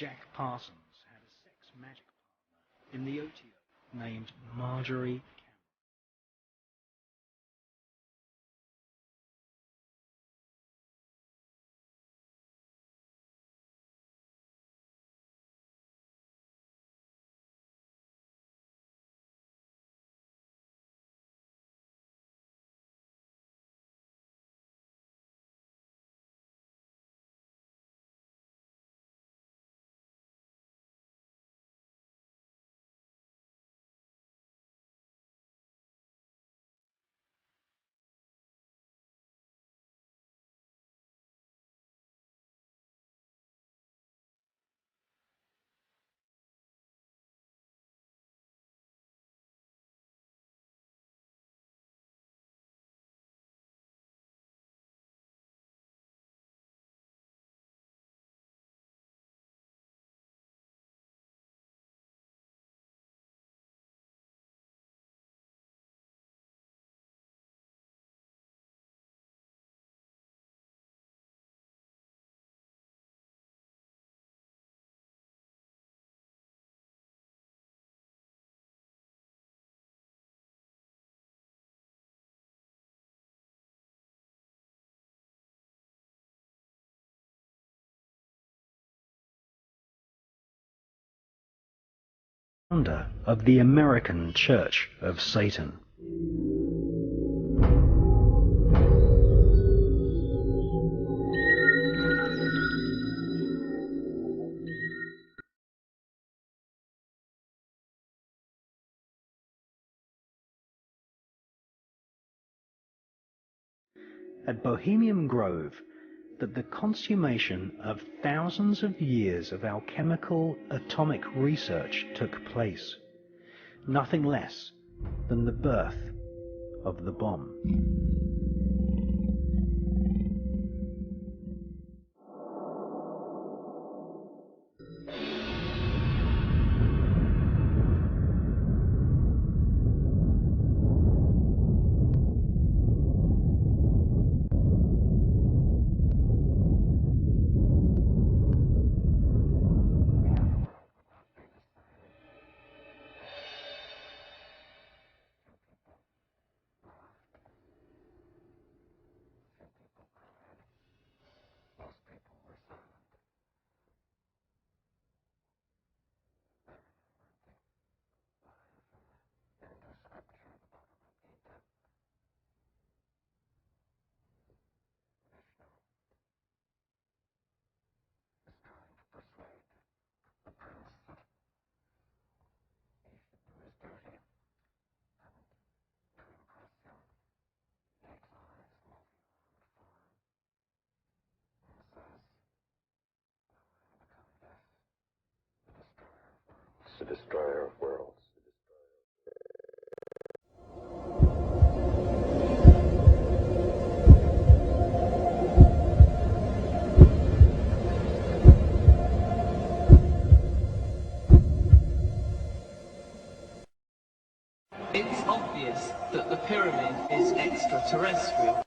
Jack Parsons had a sex magic partner in the OTO named Marjorie Cameron. Founder of the American Church of Satan. At Bohemian Grove, that the consummation of thousands of years of alchemical atomic research took place, nothing less than the birth of the bomb. The destroyer of worlds. It's obvious that the pyramid is extraterrestrial.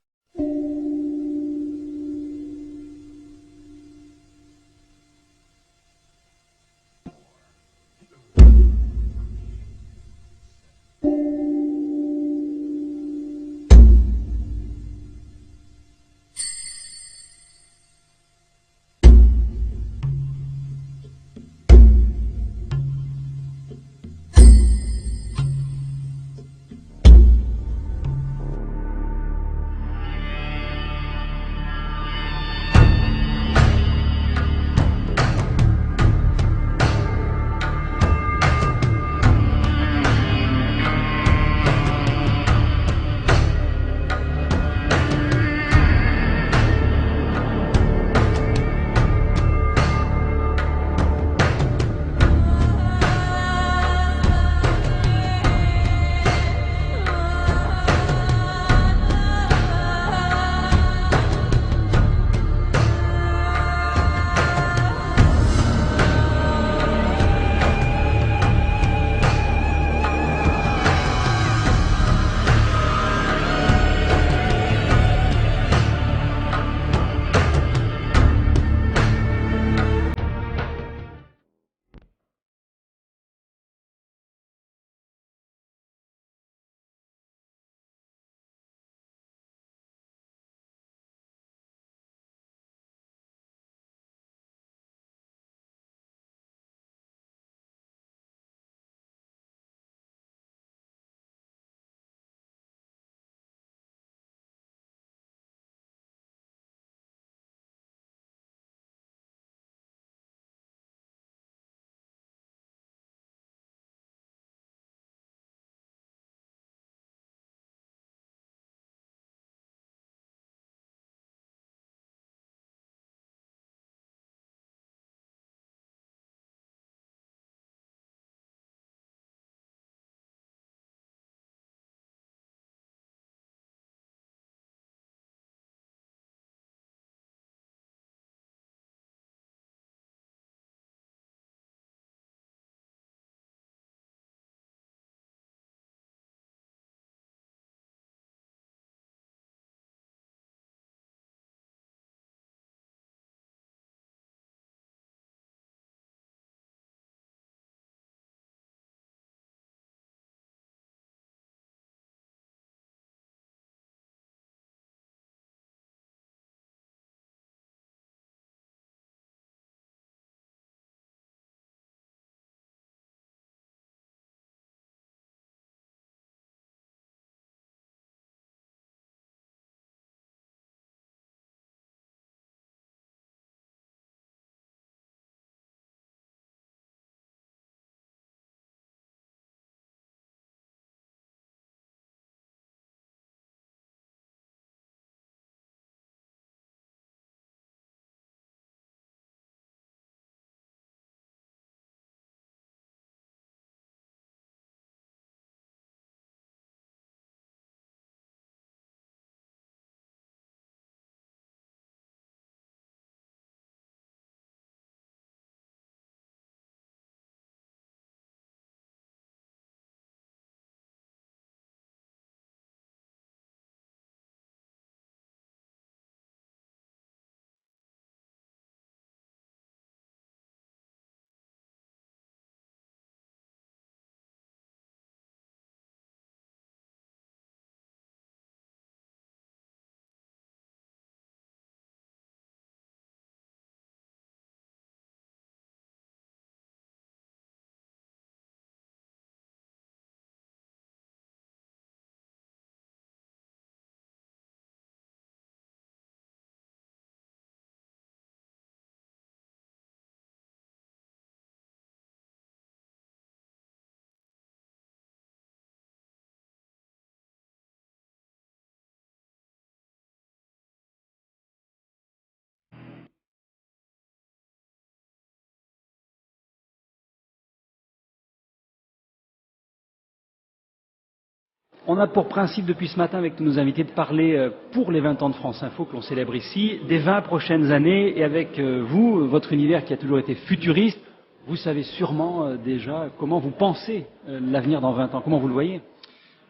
On a pour principe depuis ce matin avec tous nos invités de parler pour les 20 ans de France Info que l'on célèbre ici, des 20 prochaines années et avec vous, votre univers qui a toujours été futuriste, vous savez sûrement déjà comment vous pensez l'avenir dans 20 ans, comment vous le voyez?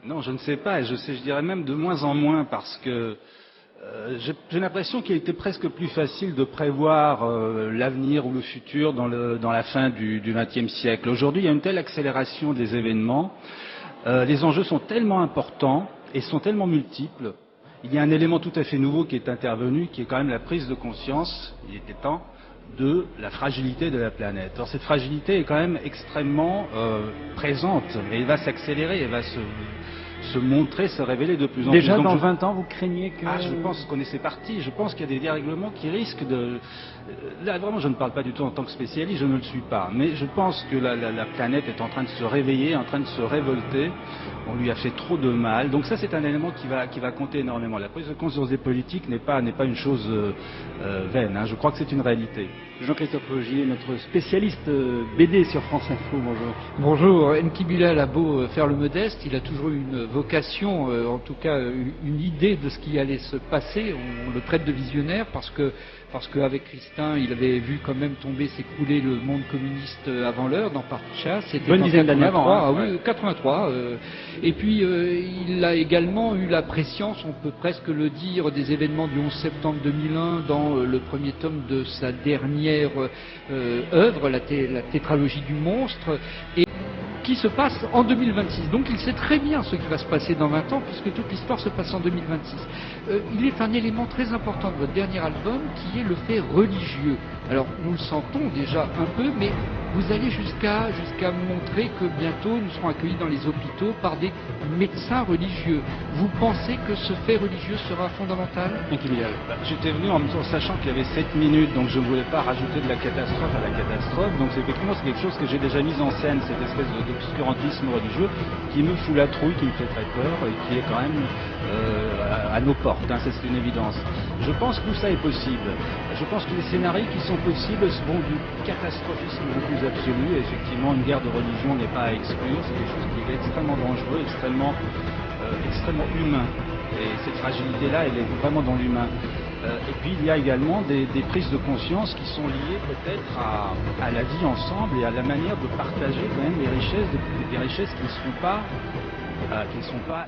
Non, je ne sais pas, je dirais même de moins en moins parce que j'ai l'impression qu'il était presque plus facile de prévoir l'avenir ou le futur dans la fin du XXe siècle. Aujourd'hui, il y a une telle accélération des événements, les enjeux sont tellement importants et sont tellement multiples. Il y a un élément tout à fait nouveau qui est intervenu, qui est quand même la prise de conscience, il était temps, de la fragilité de la planète. Alors cette fragilité est quand même extrêmement présente et elle va s'accélérer, elle va se montrer, se révéler de plus en plus. Déjà dans 20 ans, vous craignez que... je pense qu'on est c'est parti. Je pense qu'il y a des dérèglements qui risquent de... Là, vraiment, je ne parle pas du tout en tant que spécialiste, je ne le suis pas. Mais je pense que la planète est en train de se réveiller, en train de se révolter. On lui a fait trop de mal. Donc ça, c'est un élément qui va compter énormément. La prise de conscience des politiques n'est pas une chose vaine. Hein. Je crois que c'est une réalité. Jean-Christophe Laugier, notre spécialiste BD sur France Info, bonjour. Bonjour. Enki Bilal a beau faire le modeste, il a toujours eu une vocation, en tout cas une idée de ce qui allait se passer. On le traite de visionnaire parce qu'avec Christin, il avait vu quand même tomber, s'écrouler le monde communiste avant l'heure, dans Parti de chasse. C'était bonne dizaine d'années avant. Ah oui, 83. Et puis, il a également eu la préscience, on peut presque le dire, des événements du 11 septembre 2001 dans le premier tome de sa dernière œuvre, la tétralogie du monstre. Et qui se passe en 2026. Donc il sait très bien ce qui va se passer dans 20 ans, puisque toute l'histoire se passe en 2026. Il est un élément très important de votre dernier album, qui est le fait religieux. Alors nous le sentons déjà un peu, mais vous allez jusqu'à montrer que bientôt nous serons accueillis dans les hôpitaux par des médecins religieux. Vous pensez que ce fait religieux sera fondamental? J'étais venu en sachant qu'il y avait 7 minutes, donc je ne voulais pas rajouter de la catastrophe à la catastrophe. Donc effectivement, c'est quelque chose que j'ai déjà mis en scène, cette espèce d'obscurantisme religieux qui me fout la trouille, qui me fait très peur et qui est quand même à nos portes. Hein, c'est une évidence. Je pense que tout ça est possible. Je pense que les scénarios qui sont possibles vont du catastrophisme le plus absolu. Et effectivement, une guerre de religion n'est pas à exclure. C'est quelque chose qui est extrêmement dangereux, extrêmement humain. Et cette fragilité-là, elle est vraiment dans l'humain. Et puis il y a également des prises de conscience qui sont liées peut-être à la vie ensemble et à la manière de partager quand même les richesses, des richesses qui ne sont pas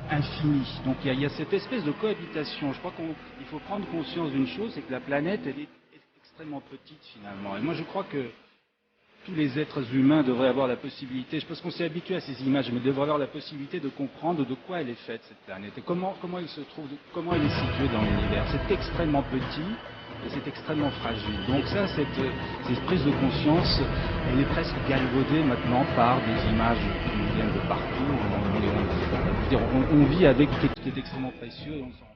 infinies. Donc il y a cette espèce de cohabitation. Je crois qu'il faut prendre conscience d'une chose, c'est que la planète elle est extrêmement petite finalement. Et moi je crois que tous les êtres humains devraient avoir la possibilité, je pense qu'on s'est habitué à ces images, mais devraient avoir la possibilité de comprendre de quoi elle est faite cette planète et comment elle se trouve, comment elle est située dans l'univers. C'est extrêmement petit et c'est extrêmement fragile. Donc ça, cette prise de conscience, elle est presque galvaudée maintenant par des images qui nous viennent de partout. On vit avec ce qui est extrêmement précieux et on s'en